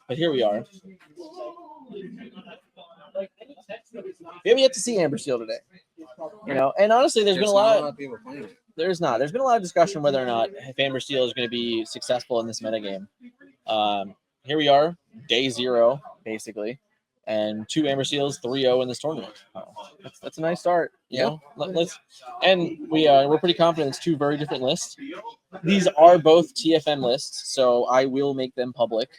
But here we are. We haven't yet to see Amber Steel today. And honestly, there's been a lot of people playing it. There's not. There's been a lot of discussion whether or not if Amber Steel is going to be successful in this metagame. Here we are, day 0, basically, and 2 Amber Steels, 3-0 in this tournament. That's a nice start. We're pretty confident it's 2 very different lists. These are both TFM lists, so I will make them public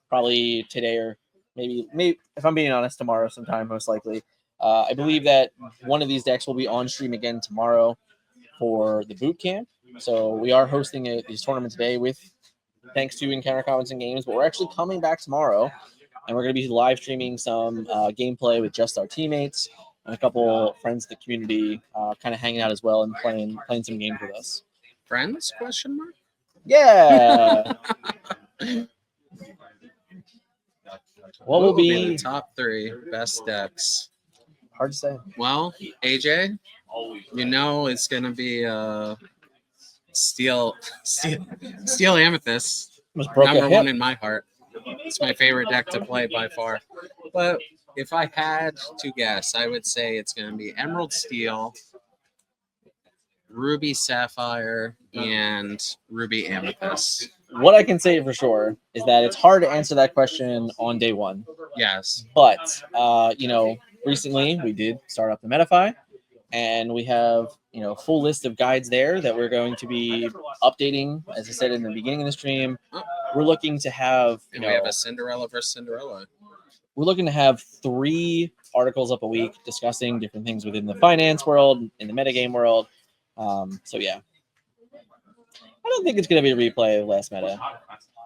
probably today or maybe if I'm being honest, tomorrow sometime, most likely. I believe that one of these decks will be on stream again tomorrow for the boot camp. So we are hosting these tournaments today thanks to Encounter Comments and Games, but we're actually coming back tomorrow, and we're going to be live streaming some gameplay with just our teammates and a couple friends of the community, kind of hanging out as well and playing some games with us. Friends? Question mark? Yeah. What will be the top 3 best decks? Hard to say. Well, AJ, it's going to be Steel Amethyst, number 1 in my heart. It's my favorite deck to play by far. But if I had to guess, I would say it's going to be Emerald Steel, Ruby Sapphire, and Ruby Amethyst. What I can say for sure is that it's hard to answer that question on day 1. Yes. But, recently we did start up the Metafy, and we have, a full list of guides there that we're going to be updating. As I said in the beginning of the stream, we're looking to have, we have a Cinderella versus Cinderella. We're looking to have 3 articles up a week discussing different things within the finance world, in the metagame world. So yeah, I don't think it's going to be a replay of last meta.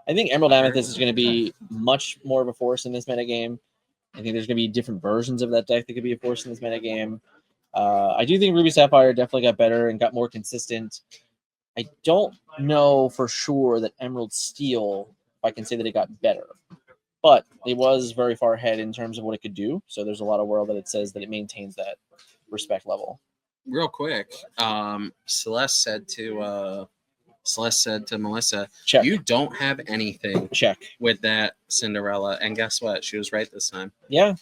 I think Emerald Amethyst is going to be much more of a force in this metagame. I think there's going to be different versions of that deck that could be a force in this metagame. I do think Ruby Sapphire definitely got better and got more consistent. I don't know for sure that Emerald Steel, if I can say that it got better. But it was very far ahead in terms of what it could do. So there's a lot of world that it says that it maintains that respect level. Real quick, Celeste said to Melissa, Check. You don't have anything with that Cinderella. And guess what? She was right this time. Yeah.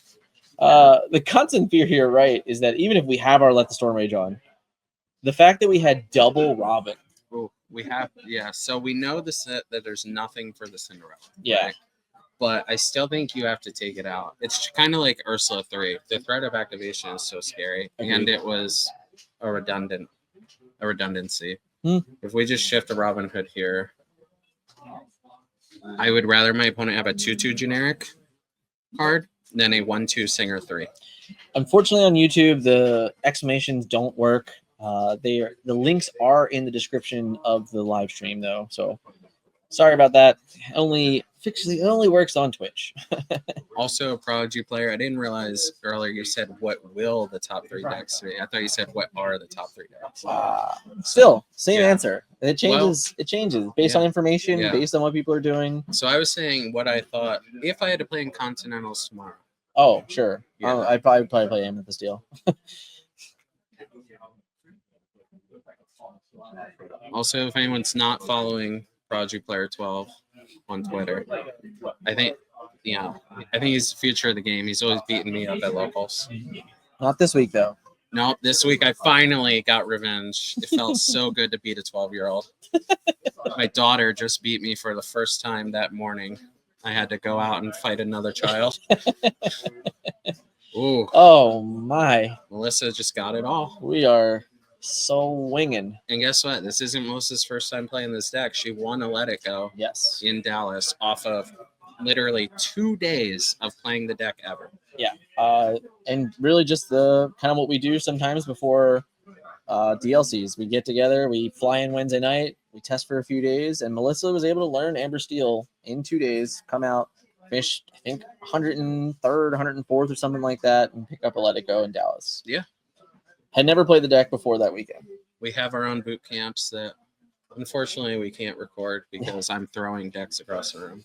The constant fear here, right, is that even if we have our Let the Storm Rage on, the fact that we had double Robin. Ooh, so we know that there's nothing for the Cinderella. Yeah. Right? But I still think you have to take it out. It's kind of like Ursula 3. The threat of activation is so scary. Agreed. And it was a redundancy. If we just shift to Robin Hood here, I would rather my opponent have a 2/2 generic card than a 1/2 Singer 3. Unfortunately, on YouTube, the exclamations don't work. The links are in the description of the live stream, though. So sorry about that. It only works on Twitch. Also, a Prodigy player. I didn't realize earlier you said what will the top 3 decks be. I thought you said what are the top 3 decks. Still, same answer. It changes. It changes based on information, based on what people are doing. So I was saying what I thought if I had to play in Continentals tomorrow. Oh, sure. Yeah. I'd probably play Amethyst Steel. Also, if anyone's not following Prodigy Player 12 on Twitter, I think he's the future of the game. He's always beating me up at locals. Not this week, though. No, this week I finally got revenge. It felt so good to beat a 12-year-old. My daughter just beat me for the first time that morning. I had to go out and fight another child. Ooh. Oh, my. Melissa just got it all. We are so winging. And guess what? This isn't Melissa's first time playing this deck. She won a Let It Go in Dallas off of literally 2 days of playing the deck ever. Yeah. And really just the kind of what we do sometimes before DLCs. We get together, we fly in Wednesday night, we test for a few days, and Melissa was able to learn Amber Steel in 2 days, come out, finish, I think, 103rd, 104th or something like that, and pick up a Let It Go in Dallas. Yeah. Had never played the deck before that weekend. We have our own boot camps that, unfortunately, we can't record because I'm throwing decks across the room.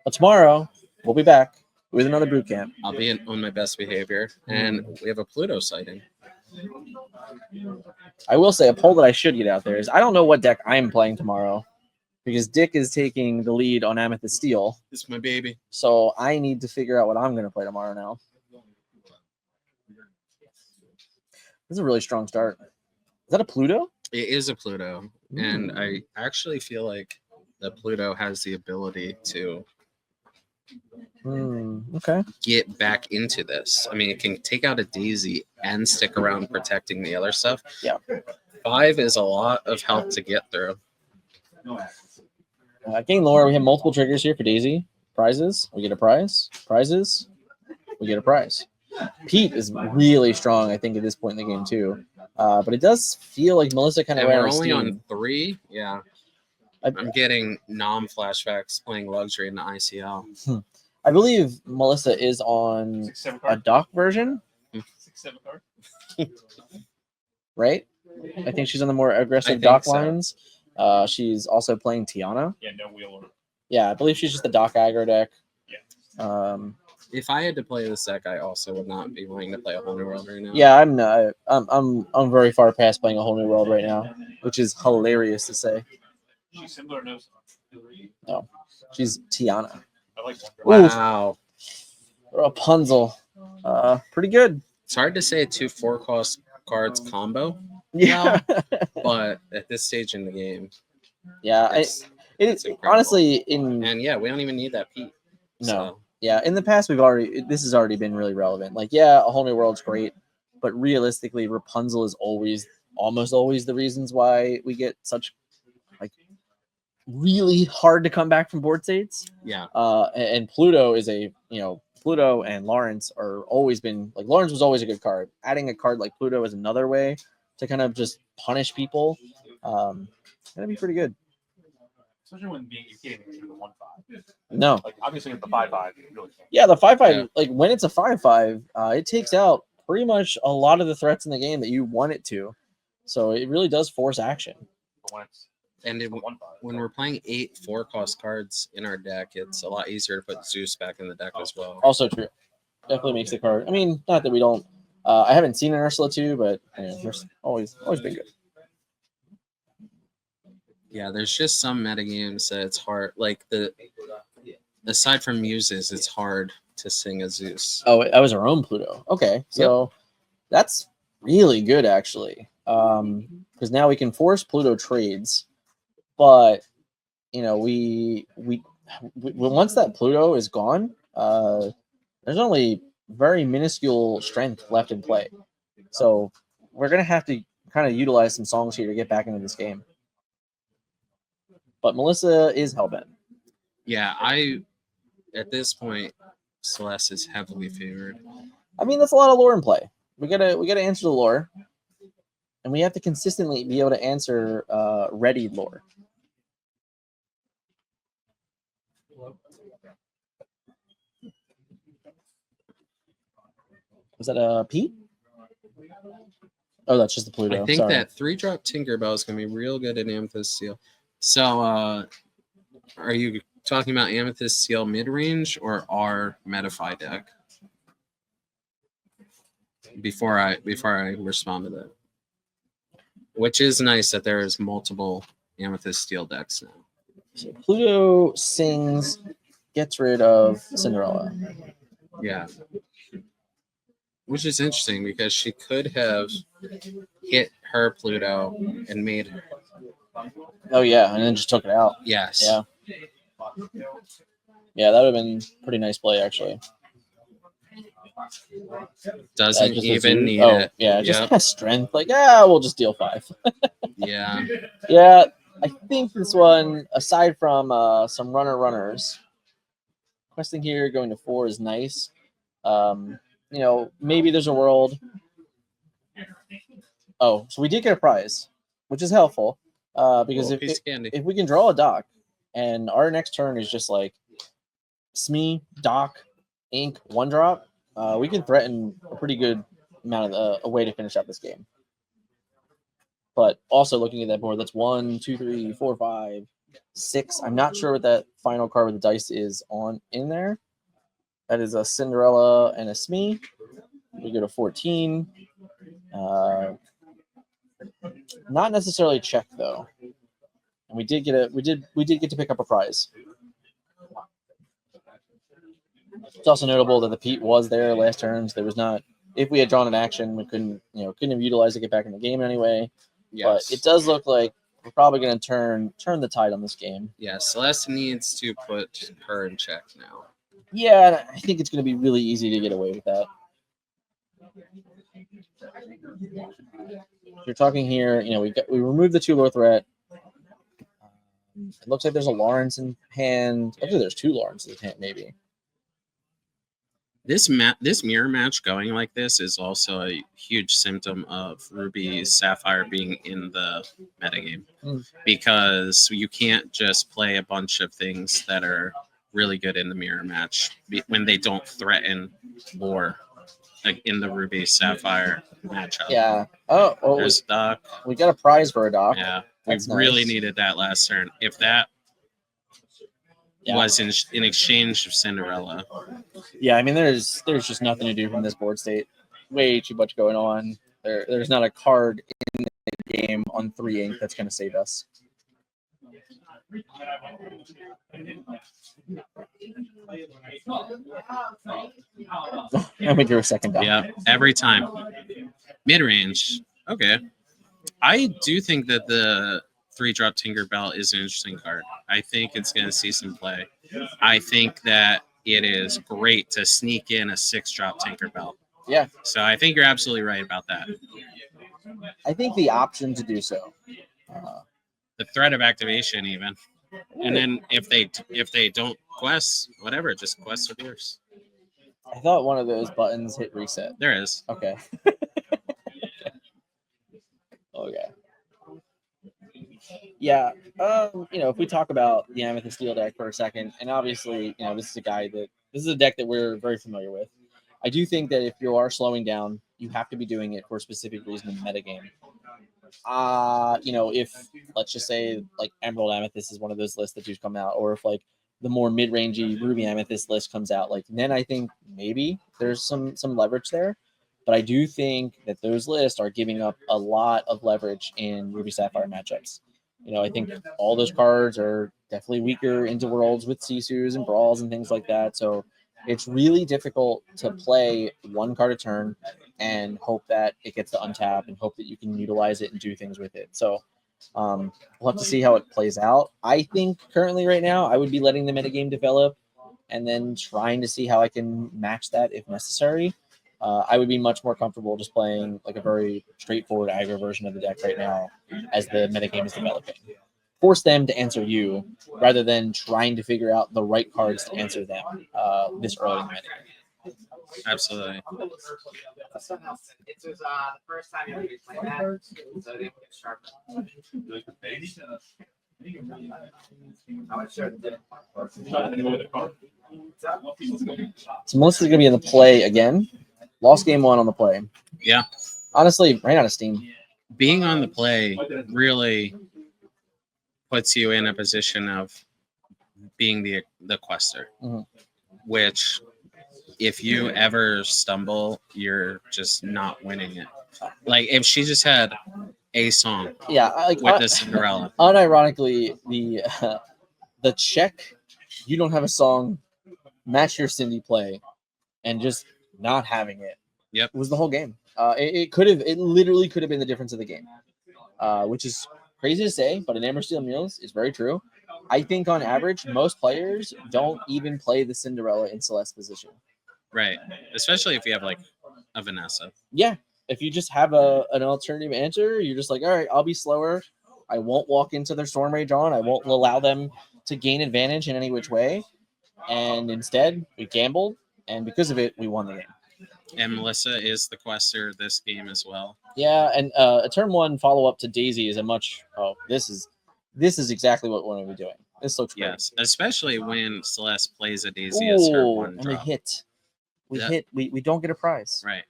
But tomorrow, we'll be back with another boot camp. I'll be on my best behavior, and we have a Pluto sighting. I will say a poll that I should get out there is I don't know what deck I'm playing tomorrow because Dick is taking the lead on Amethyst Steel. It's my baby. So I need to figure out what I'm going to play tomorrow now. This is a really strong start. Is that a Pluto? It is a Pluto, and I actually feel like the Pluto has the ability to Okay. get back into this. I mean, it can take out a Daisy and stick around protecting the other stuff. Yeah. 5 is a lot of help to get through. Game lore, we have multiple triggers here for Daisy. Prizes, we get a prize. Prizes, we get a prize. Pete is really strong, I think, at this point in the game, too. But it does feel like Melissa kind of And ran we're out of only steam. on 3. Yeah. I'm getting flashbacks playing luxury in the ICL. I believe Melissa is on 6-7 a card. dock version, 6-7 card. right? I think she's on the more I aggressive think dock so. lines. She's also playing Tiana. Yeah, no wheel or. Yeah, I believe she's just the dock aggro deck. Yeah. If I had to play this deck, I also would not be willing to play a whole new world right now. Yeah, I'm not. I'm very far past playing a whole new world right now, which is hilarious to say. She's similar to. No, she's Tiana. I like Wonder. Wow. Rapunzel. Pretty good. It's hard to say a 2 4-cost cards combo, Yeah. but at this stage in the game, Yeah. it's It's incredible. honestly in and yeah, we don't even need that Pete. no. So, Yeah, in the past this has already been really relevant. Like, yeah, a whole new world's great, but realistically, Rapunzel is almost always the reasons why we get such like really hard to come back from board states. yeah. And Pluto is Pluto and Lawrence are always been like Lawrence was always a good card. Adding a card like Pluto is another way to kind of just punish people. That'd be pretty good. Especially when you're getting into the 1-5. No. Like obviously with the 5-5, you really can't. Yeah, the 5/5, Yeah. like when it's a 5/5, it takes out pretty much a lot of the threats in the game that you want it to. So it really does force action. But when it's And the 1-5, when we're playing 8 4-cost cards in our deck, it's a lot easier to put Zeus back in the deck as well. Also true. Definitely makes the card. I mean, not that we don't. I haven't seen an Ursula 2, but there's always been good. Yeah, there's just some metagames that it's hard. Like aside from muses, it's hard to sing a Zeus. Oh, that was our own Pluto. Okay, so that's really good actually. Because now we can force Pluto trades, but we once that Pluto is gone, there's only very minuscule strength left in play. So we're gonna have to kind of utilize some songs here to get back into this game. But Melissa is hellbent. Yeah, at this point, Celeste is heavily favored. I mean, that's a lot of lore in play. We gotta answer the lore, and we have to consistently be able to answer ready lore. Was that a Pete? Oh, that's just the Pluto. I think Sorry. that 3-drop Tinkerbell is going to be real good at Amethyst Seal. So, are you talking about Amethyst Seal mid-range or our Metafy deck? Before I respond to that, which is nice that there is multiple Amethyst Steel decks now. So Pluto sings, gets rid of Cinderella. Yeah, which is interesting because she could have hit her Pluto and made her. Oh yeah, and then just took it out. Yes. Yeah. Yeah, that would have been pretty nice play actually. Doesn't Just even a- need oh, it. Yeah, just Yep. has strength. Like, we'll just deal 5. Yeah. Yeah, I think this one, aside from some runners, questing here going to 4 is nice. Maybe there's a world. Oh, so we did get a prize, which is helpful. Because Little piece of candy. if we can draw a dock, and our next turn is just like Smee, dock, ink, 1-drop, we can threaten a pretty good amount of a way to finish out this game. But also looking at that board, that's 1, 2, 3, 4, 5, 6. I'm not sure what that final card with the dice is in there. That is a Cinderella and a Smee. We go to 14. Not necessarily check though, and we did get to pick up a prize. It's also notable that the Pete was there last turn. So there was not. If we had drawn an action, we couldn't have utilized to get back in the game anyway. Yes. But it does look like we're probably going to turn the tide on this game. Yeah, Celeste needs to put her in check now. Yeah, and I think it's going to be really easy to get away with that. You're talking here. We removed the 2 Lothret. It looks like there's a Lawrence in hand. Actually, there's 2 Lawrences in hand, maybe. This mirror match going like this is also a huge symptom of Ruby Sapphire being in the metagame, because you can't just play a bunch of things that are really good in the mirror match when they don't threaten lore, like in the Ruby Sapphire matchup. Yeah. There's Doc. We got a prize for a Doc. Yeah, That's we really nice. needed that last turn. If that was in exchange of Cinderella. Yeah, I mean, there's just nothing to do from this board state. Way too much going on. There's not a card in the game on 3 ink that's going to save us. And we drew a second Doc. Yeah, every time. Mid-range. Okay. I do think that the 3-drop Tinkerbell is an interesting card. I think it's going to see some play. I think that it is great to sneak in a 6-drop Tinkerbell. Yeah. So I think you're absolutely right about that. I think the option to do so. The threat of activation, even. And then if they don't quest, whatever, just quest with yours. I thought one of those buttons hit reset. There is. Okay. Okay. Yeah. If we talk about the Amethyst Steel deck for a second, and obviously, this is a deck that we're very familiar with. I do think that if you are slowing down, you have to be doing it for a specific reason in the metagame. If let's just say like Emerald Amethyst is one of those lists that do come out, or if like the more mid-rangey Ruby Amethyst list comes out, like then I think maybe there's some leverage there. But I do think that those lists are giving up a lot of leverage in Ruby Sapphire matchups. I think all those cards are definitely weaker into worlds with Sisus and brawls and things like that. So it's really difficult to play one card a turn and hope that it gets to untap and hope that you can utilize it and do things with it. So we'll have to see how it plays out. I think currently right now I would be letting the metagame develop and then trying to see how I can match that if necessary. I would be much more comfortable just playing like a very straightforward aggro version of the deck right now as the metagame is developing. Force them to answer you rather than trying to figure out the right cards to answer them this early in the metagame. Absolutely. It was the first time you ever played that, so they get sharp. So Melissa's going to be in the play again. Lost game 1 on the play. Yeah. Honestly, ran out of steam. Being on the play really puts you in a position of being the quester, which if you ever stumble, you're just not winning it. Like if she just had a song, with the Cinderella. Unironically, the check, you don't have a song, match your Cindy play, and just not having it. Yep, was the whole game. It literally could have been the difference of the game, which is crazy to say, but in Amber Steel Mules is very true. I think on average, most players don't even play the Cinderella in Celeste position. Right, especially if you have like a Vanessa. Yeah, if you just have an alternative answer, you're just like, all right, I'll be slower. I won't walk into their Storm Rage on. I won't allow them to gain advantage in any which way. And instead, we gambled, and because of it, we won the game. And Melissa is the quester this game as well. Yeah, and a turn 1 follow-up to Daisy is a much... Oh, this is exactly what we're going to be doing. This looks great. Yes, especially when Celeste plays a Daisy as her one and drop. We don't get a prize. Right.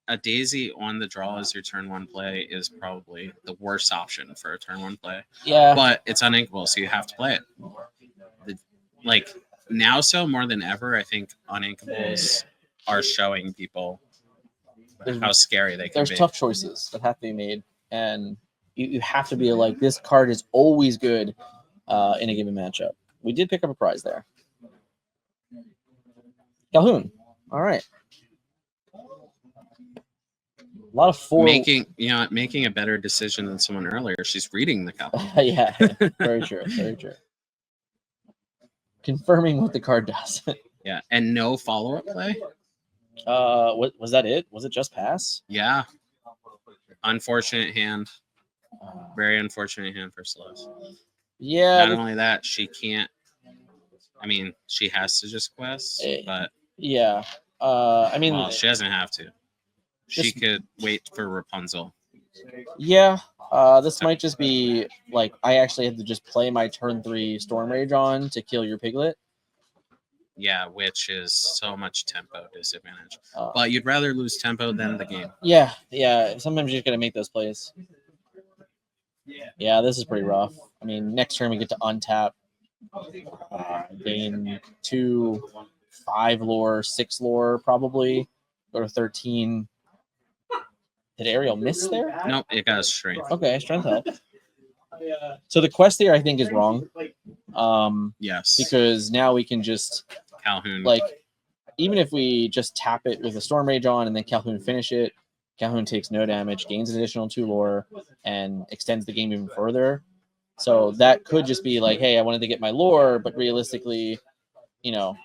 A Daisy on the draw as your turn 1 play is probably the worst option for a turn 1 play. Yeah. But it's uninkable, so you have to play it. Now so more than ever, I think uninkables are showing people how scary they can there's be. tough choices that have to be made, and you have to be like, this card is always good in a given matchup. We did pick up a prize there. Calhoun. All right. A lot of four. Making a better decision than someone earlier. She's reading the copy. Yeah, very true. Very true. Confirming what the card does. Yeah, and no follow-up play. What was that? Was it just pass? Yeah. Unfortunate hand. Very unfortunate hand for Celeste. Yeah. Not only that, she can't. I mean, she has to just quest, but yeah. I mean, well, she doesn't have to. She could wait for Rapunzel. Yeah. This might just be like, I actually have to just play my turn 3 Storm Rage on to kill your Piglet. Yeah, which is so much tempo disadvantage. But you'd rather lose tempo than the game. Yeah, yeah. Sometimes you just gotta make those plays. Yeah, this is pretty rough. I mean, next turn we get to untap, gain 2, 5 lore, 6 lore, probably go to 13. Did Ariel miss there? Nope, it got a strength. Okay, strength helped. So the quest there, I think, is wrong. Yes, because now we can just Calhoun. like, even if we just tap it with a Storm Rage on and then Calhoun finish it, Calhoun takes no damage, gains an additional 2 lore, and extends the game even further. So that could just be like, hey, I wanted to get my lore, but realistically, you know,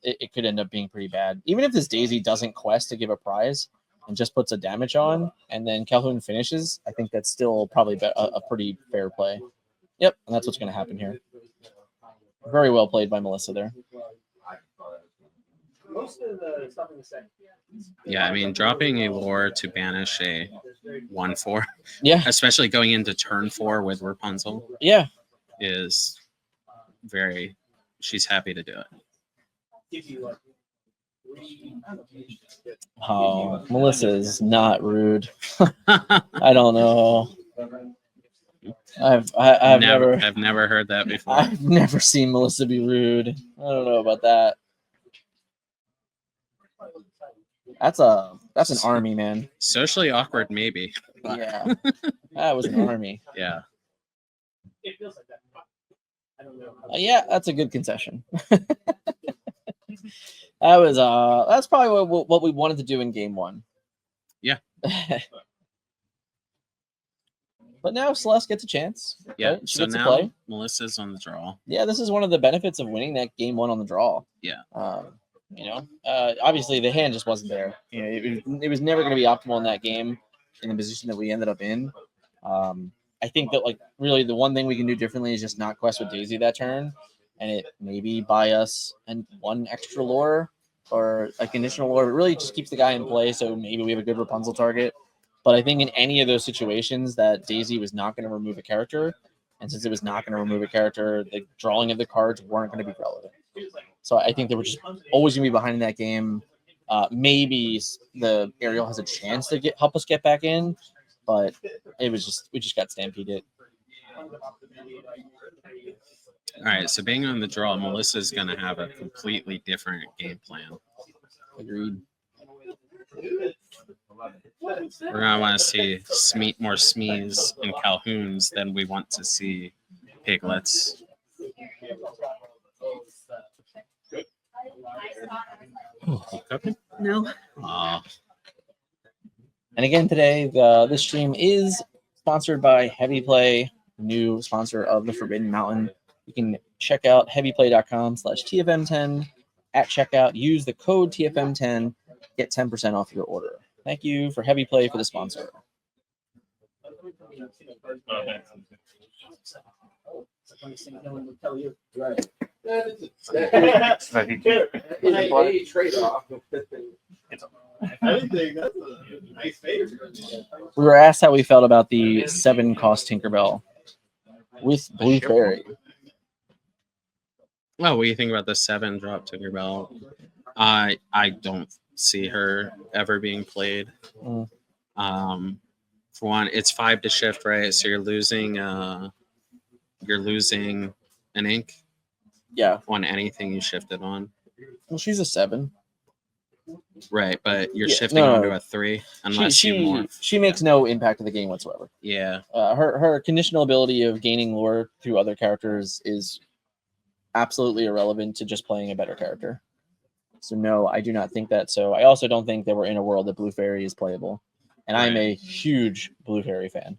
it could end up being pretty bad. Even if this Daisy doesn't quest to give a prize and just puts a damage on, and then Calhoun finishes, I think that's still probably a pretty fair play. Yep, and that's what's going to happen here. Very well played by Melissa there. Yeah, I mean, dropping a lore to banish a 1/4, Yeah, especially going into turn 4 with Rapunzel, yeah, is very. She's happy to do it. Oh, Melissa is not rude. I don't know. I've never heard that before. I've never seen Melissa be rude. I don't know about that. That's an army, man. Socially awkward, maybe. But Yeah, that was an army. yeah. Yeah, that's a good concession. That's probably what we wanted to do in game 1. Yeah. But now Celeste gets a chance. Yeah. Right? She So gets to now play. Melissa's on the draw. Yeah, this is one of the benefits of winning that game 1 on the draw. Yeah. Obviously the hand just wasn't there. You know, it was never going to be optimal in that game in the position that we ended up in. I think that, like, really the one thing we can do differently is just not quest with Daisy that turn, and it maybe buy us and 1 extra lore or a conditional lore. It really just keeps the guy in play, so maybe we have a good Rapunzel target. But I think in any of those situations that Daisy was not going to remove a character, and since it was not going to remove a character, the drawing of the cards weren't going to be relevant. So I think they were just always going to be behind in that game. Maybe the Ariel has a chance to help us get back in, but we just got stampeded. All right, so being on the draw, Melissa's going to have a completely different game plan. Agreed. We're going to want to see more Smees and Calhouns than we want to see Piglets. No. And again, today, this stream is sponsored by Heavy Play, new sponsor of the Forbidden Mountain. You can check out heavyplay.com/TFM10 at checkout. Use the code TFM10, get 10% off your order. Thank you for Heavy Play for the sponsor. We were asked how we felt about the 7-cost Tinkerbell with Blue Fairy. Well, what do you think about the 7 drop Tinkerbell? I don't see her ever being played. Mm. For one, it's 5 to shift, right? So you're losing an ink. Yeah. On anything you shifted on. Well, she's a 7. Right, but you're Yeah, shifting no, onto no. a 3 unless She you morph. she makes no impact to the game whatsoever. Yeah. Her conditional ability of gaining lore through other characters is absolutely irrelevant to just playing a better character. So no, I do not think that. So I also don't think that we're in a world that Blue Fairy is playable, and I'm Right. a huge Blue Fairy fan.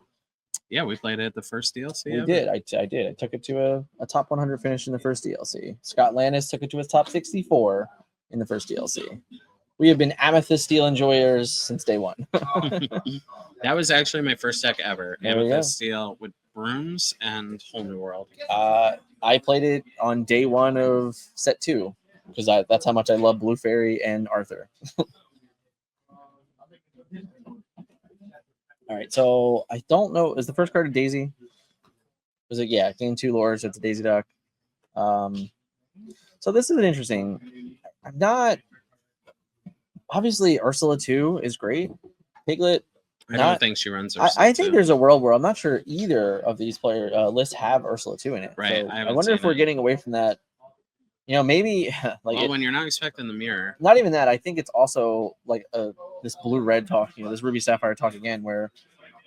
Yeah, we played it at the first DLC. We ever. did. I did. I took it to a top 100 finish in the first DLC. Scott Landis took it to his top 64 in the first DLC. We have been Amethyst Steel enjoyers since day one. That was actually my first deck ever. There we go. Amethyst Steel with Brooms and Whole New World. I played it on day one of set 2 because that's how much I love Blue Fairy and Arthur. All right, so I don't know. Is the first card a Daisy? Was it? Yeah, gain 2 lore, so it's a Daisy Duck. So this is an interesting. I'm not. Obviously, Ursula 2 is great. Piglet. I don't think she runs Ursula. I think 2. there's a world where I'm not sure either of these player lists have Ursula 2 in it. Right, So I I haven't wonder if seen we're it. getting away from that. You know, maybe like Well, when you're not expecting the mirror. not even that. I think it's also like this blue red talk. You know, this ruby sapphire talk again, where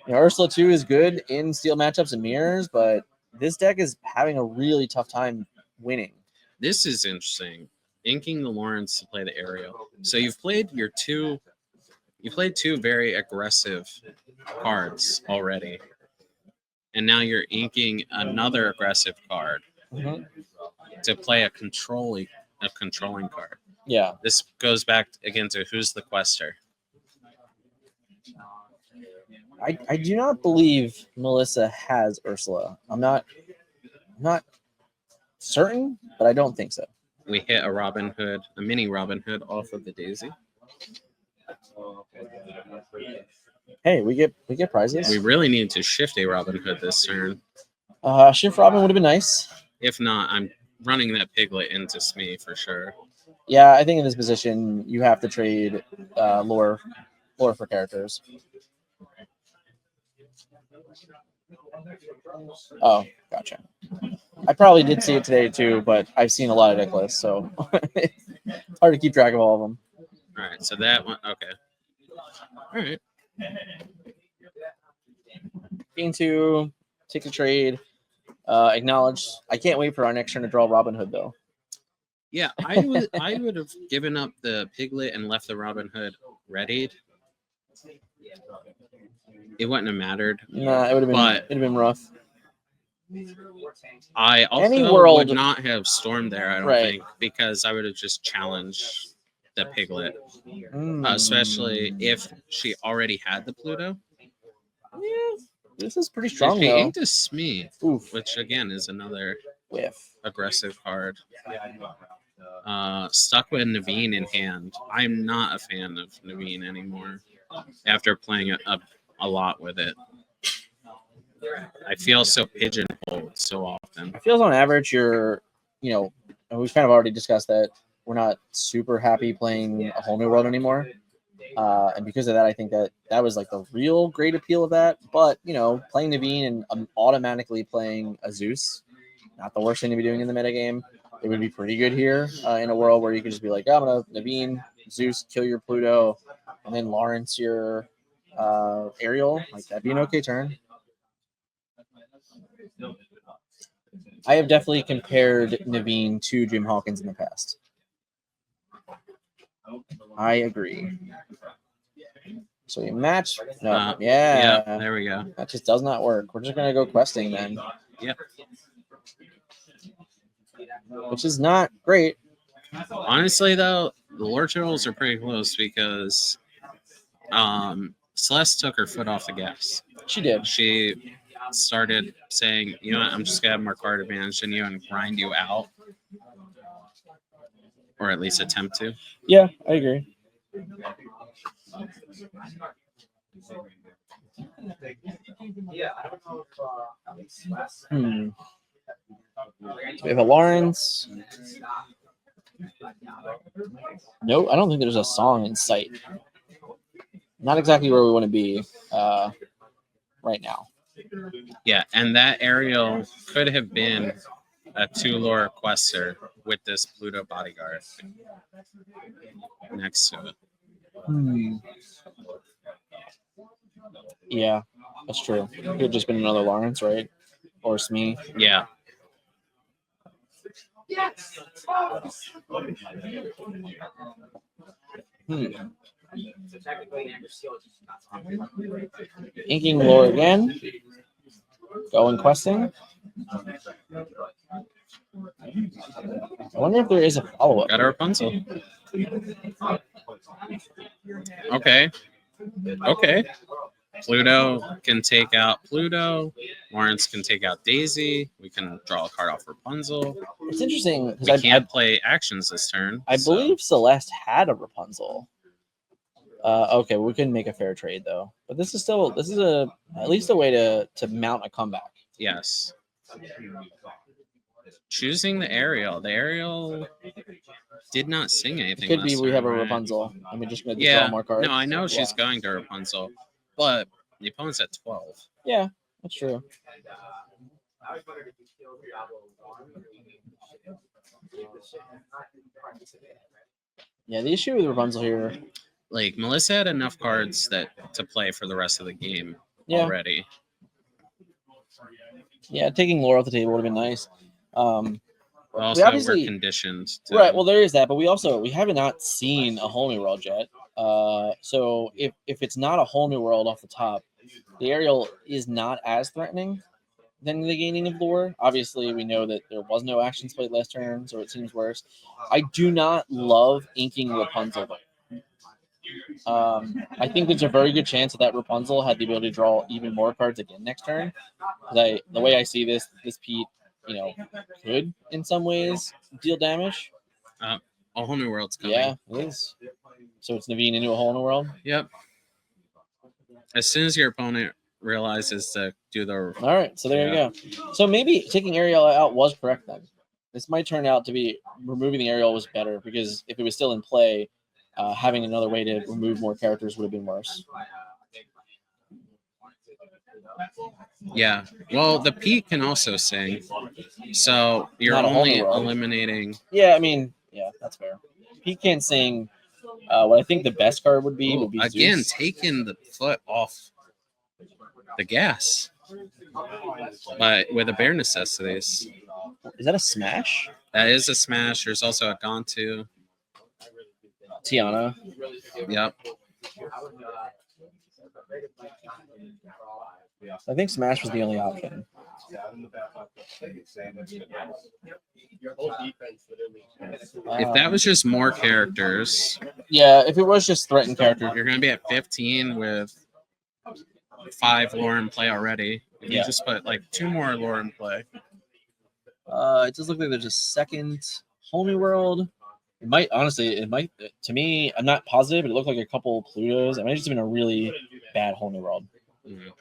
Ursula 2 is good in steel matchups and mirrors, but this deck is having a really tough time winning. This is interesting. Inking the Lawrence to play the aerial. So you've played your two. You played 2 very aggressive cards already, and now you're inking another aggressive card to play a controlling card. Yeah, This goes back again to who's the quester. I do not believe Melissa has Ursula. I'm not certain, but I don't think so. We hit a Robin Hood, a mini Robin Hood off of the Daisy. Hey, we get prizes. We really need to shift a Robin Hood this turn. Shift Robin would have been nice. If not, I'm running that Piglet into Smee for sure. Yeah, I think in this position you have to trade lore for characters. Oh, gotcha. I probably did see it today too, but I've seen a lot of deck lists, so it's hard to keep track of all of them. All right, so that one, okay. All right. Gain 2, take a trade, acknowledge. I can't wait for our next turn to draw Robin Hood though. Yeah, I would have given up the Piglet and left the Robin Hood readied. It wouldn't have mattered. Nah, it would have been But- it'd have been rough. I Any also world- would not have stormed there, I don't Right. think, because I would have just challenged the Piglet, Mm. especially if she already had the Pluto. Yeah, this is pretty If strong she though. inked a Smee, Oof, which again is another whiff. aggressive card. Stuck with Naveen in hand. I'm not a fan of Naveen anymore after playing a lot with it. I feel so pigeonholed so often. It feels on average you're, and we've kind of already discussed that we're not super happy playing a whole new world anymore. And because of that, I think that was like the real great appeal of that. But, playing Naveen and automatically playing a Zeus, not the worst thing to be doing in the metagame. It would be pretty good here in a world where you could just be like, I'm going to Naveen, Zeus, kill your Pluto, and then Lawrence your Ariel. Like, that'd be an okay turn. I have definitely compared Naveen to Jim Hawkins in the past. I agree. So you match? No. Yeah, yeah. there we go. That just does not work. We're just going to go questing then. Yeah. Which is not great. Honestly, though, the lore totals are pretty close because Celeste took her foot off the gas. She did. She started saying, you know what, I'm just going to have more card advantage than you and grind you out. Or at least attempt to. Yeah, I agree. Yeah, I don't know if at least West. We have a Lawrence. Nope, I don't think there's a song in sight. Not exactly where we want to be right now. Yeah, and that aerial could have been a 2 lore quester with this Pluto bodyguard next to it. Yeah, that's true. It could have just been another Lawrence, right? Or Smee. Yeah. So technically, Amber Seal is just not on. Inking lore again. Going questing. I wonder if there is a follow-up. Got a Rapunzel. Okay. Okay. Pluto can take out Pluto. Lawrence can take out Daisy. We can draw a card off Rapunzel. It's interesting We because can't play actions this turn. I so- believe Celeste had a Rapunzel. Okay, we couldn't make a fair trade though. But this is at least a way to mount a comeback. Yes. Choosing the Ariel. The Ariel did not sing It anything. could be last we have a turn, right? Rapunzel and we're just going to Yeah. draw more cards. No, I know she's Yeah. going to Rapunzel, but the opponent's at 12. Yeah, that's true. I was wondering if you killed Diablo 1. Yeah, the issue with Rapunzel here. Like Melissa had enough cards to play for the rest of the game Yeah, already. yeah, taking lore off the table would have been nice. Also, obviously- we're conditioned to Right. Well, there is that, but we haven't not seen a whole new world yet. So if it's not a whole new world off the top, the Ariel is not as threatening than the gaining of lore. Obviously, we know that there was no actions played last turn, so it seems worse. I do not love inking Rapunzel though. I think there's a very good chance that Rapunzel had the ability to draw even more cards again next turn. The way I see this Pete, could in some ways deal damage. a whole new world's coming. Yeah, it is. So it's Naveen into a whole new world. Yep. As soon as your opponent realizes to do the All right, so there you go. So maybe taking Ariel out was correct then. This might turn out to be removing the Ariel was better because if it was still in play, having another way to remove more characters would have been worse. Yeah. Well, the Pete can also sing, so you're Not a whole only new world. eliminating. Yeah, I mean, yeah, that's fair. He can't sing. What I think the best card would be Again, Zeus. taking the foot off the gas, but with a bare necessities. Is that a smash? That is a smash. There's also a Gontu. Tiana. Yep. I think smash was the only option. If that was just more characters, Yeah, if it was just threatened character, you're going to be at 15 with 5 lore in play already. If you Yeah. just put like 2 more lore in play. it does look like there's a second whole new world. It might to me, I'm not positive, but it looked like a couple Plutos. It might have just been a really bad whole new world. Mhm.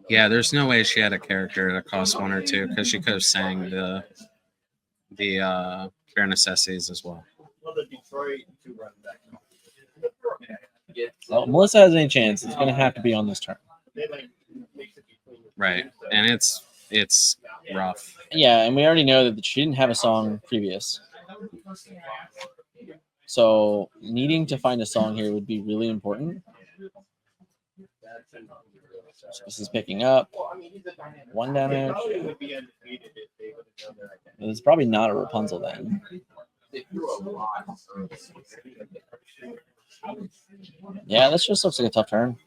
Yeah, there's no way she had a character that cost 1 or 2 because she could have sang the bare necessities as well. Well, Melissa has any chance, it's going to have to be on this turn. Right, and it's rough. Yeah, and we already know that she didn't have a song previous. So needing to find a song here would be really important. So this is picking up 1 damage. It's probably not a Rapunzel then. Yeah, this just looks like a tough turn.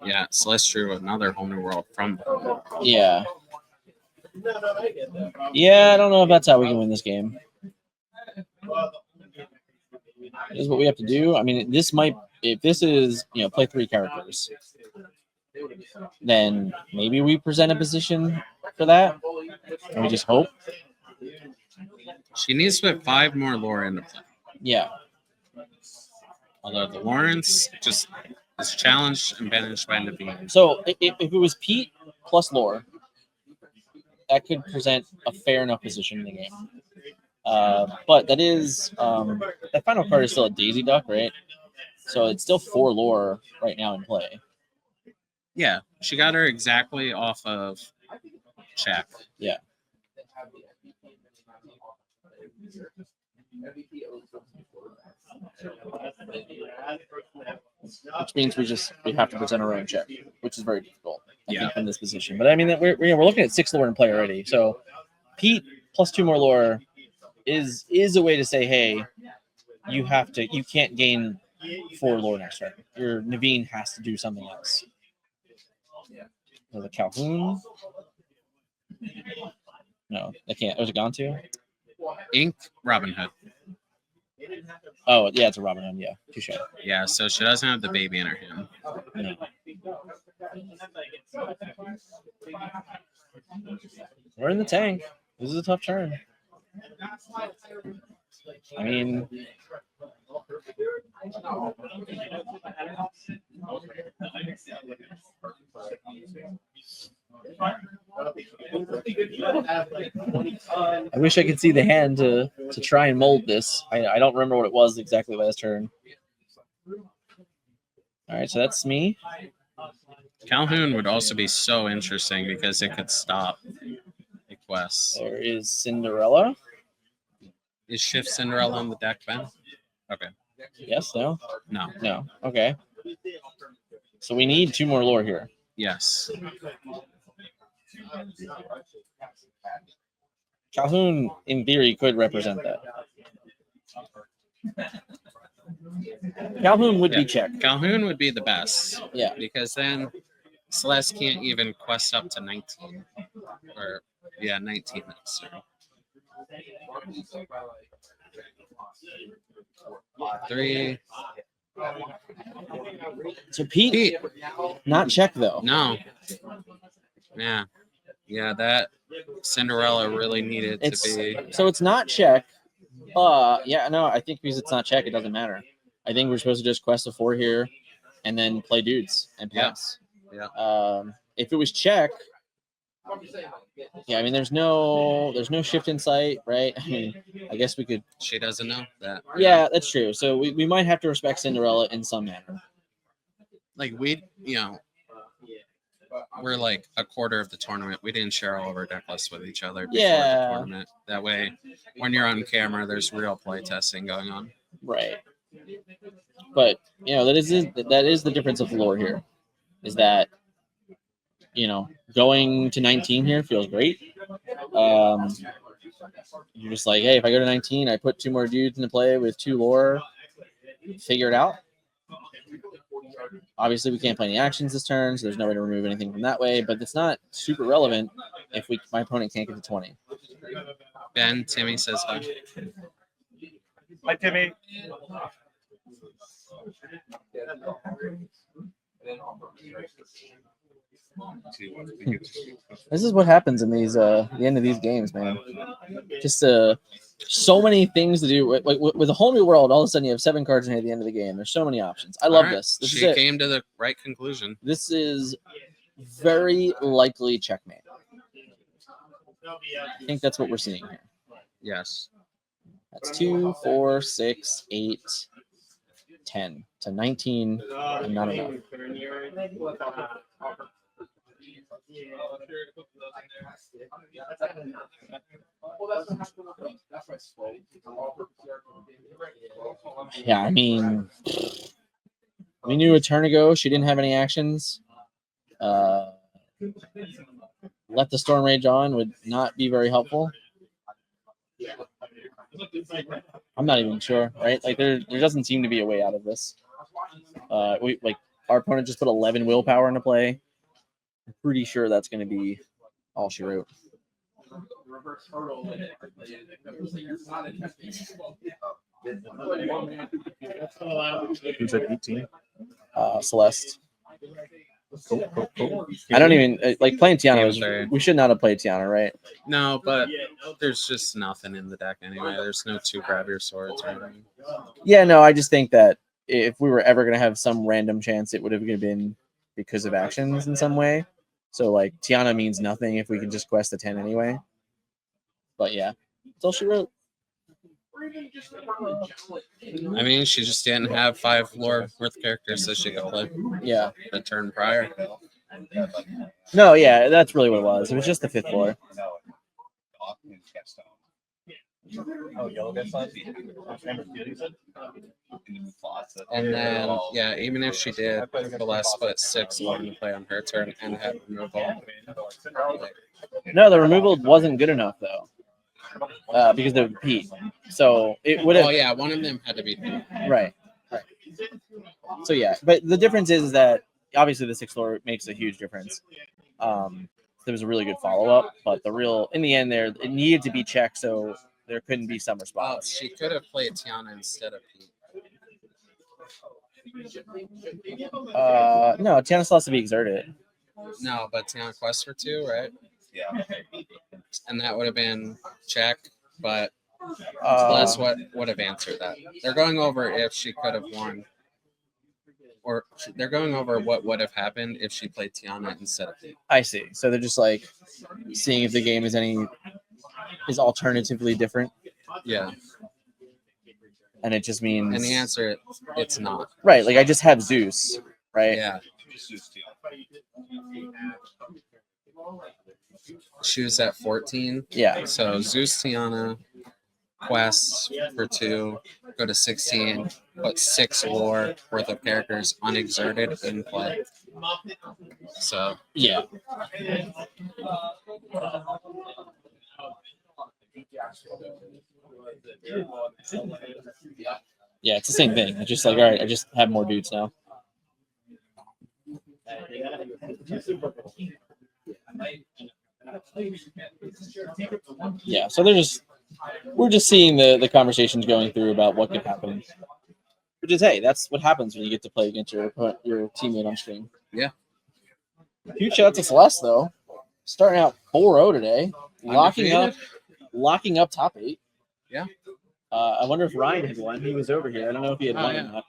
Yeah, Celeste drew another whole new world from. Yeah. Yeah, I don't know if that's how we can win this game. This is what we have to do. I mean, this might, if this is, play 3 characters, then maybe we present a position for that. And we just hope. She needs to put 5 more lore into play. Yeah. Although the Lawrence just is challenged and banished by Naveen. So if it was Pete plus lore, that could present a fair enough position in the game. But that is that final card is still a Daisy Duck, right? So it's still 4 lore right now in play. Yeah, she got her exactly off of check. Yeah. Which means we have to present our own check, which is very difficult. I think in this position. But I mean that we're looking at 6 lore in play already. So Pete plus 2 more lore is a way to say, hey, you can't gain 4 lore next turn. Your Naveen has to do something else. Was it Calhoun? No, they can't. Was it gone to? Ink Robin Hood. Oh, yeah, it's a Robin Hood. Yeah, touche. Yeah, so she doesn't have the baby in her hand. No. We're in the tank. This is a tough turn. I mean, I wish I could see the hand to try and mold this. I don't remember what it was exactly last turn. All right, so that's me. Calhoun would also be so interesting because it could stop a quest. There is Cinderella. Is Shift Cinderella on the deck, Ben? Okay. Yes, no? No. No. Okay. So we need 2 more lore here. Yes. Calhoun, in theory, could represent that. Calhoun would be checked. Calhoun would be the best. Yeah. Because then Celeste can't even quest up to 19. 19 next turn. 3. So Pete, not check though. No. Yeah. Yeah, that Cinderella really needed to be. So it's not check. Yeah, no, I think because it's not check, it doesn't matter. I think we're supposed to just quest a 4 here and then play dudes and pass. Yeah. If it was check, yeah, I mean there's no shift in sight, right? I mean, I guess we could. She doesn't know that. Yeah, that's true. So we might have to respect Cinderella in some manner. Like we're like a quarter of the tournament. We didn't share all of our deck lists with each other before the tournament. That way, when you're on camera, there's real play testing going on. Right. But that is the difference of lore here, is that going to 19 here feels great. You're just like, hey, if I go to 19, I put 2 more dudes into play with 2 lore, figure it out. Obviously, we can't play any actions this turn, so there's no way to remove anything from that way. But it's not super relevant if my opponent can't get to 20. Ben, Timmy says hi. Hi, Timmy. This is what happens in these the end of these games, man. Just so many things to do. With a whole new world, all of a sudden you have 7 cards in here at the end of the game. There's so many options. I love this. She came to the right conclusion. This is very likely checkmate. I think that's what we're seeing here. Yes. That's 2, 4, 6, 8, 10 to 19, and not enough. Yeah, I mean, we knew a turn ago she didn't have any actions. Let the Storm Rage on would not be very helpful. I'm not even sure, right? Like there doesn't seem to be a way out of this. Our opponent just put 11 willpower into play. I'm pretty sure that's going to be all she wrote. Who's at 18? Celeste. Cool. I don't even playing Tiana. We should not have played Tiana, right? No, but there's just nothing in the deck anyway. There's no 2 grab your swords or anything. Yeah, no, I just think that if we were ever going to have some random chance, it would have been because of actions in some way. So Tiana means nothing if we can just quest a 10 anyway. But yeah, that's all she wrote. I mean, she just didn't have 5 lore worth characters that she could play. Yeah. The turn prior. No, yeah, that's really what it was. It was just the 5th floor. Oh, yellow gets left. And then, yeah, even if she did, Celeste put 6 alone to play on her turn and had removal. No, the removal wasn't good enough though, because they would repeat. So it would have. Oh yeah, one of them had to be. Right. So yeah, but the difference is that obviously the 6th floor makes a huge difference. There was a really good follow up, but in the end, it needed to be checked, so there couldn't be summer Well, spots. she could have played Tiana instead of Pete. No, Tiana still has to be exerted. No, but Tiana Quest for 2, right? Yeah. And that would have been check, but Uh, Celeste would have answered that. They're going over if she could have won. Or they're going over what would have happened if she played Tiana instead of Pete. I see. So they're just like seeing if the game is alternatively different, Yeah. and it just means. And the answer, it's not. Right, like I just have Zeus, right? Yeah. She was at 14. Yeah. So Zeus, Tiana, Quest for 2, go to 16, put 6 lore worth of characters unexerted in play. So Yeah. Yeah, it's the same thing. It's just like, all right, I just have more dudes now. Yeah, so we're just seeing the conversations going through about what could happen. Which is, hey, that's what happens when you get to play against your teammate on stream. Yeah. Huge shout out to Celeste though, starting out 4-0 today, locking up top 8. Yeah. I wonder if Ryan had won. He was over here. I don't know if he had won or not.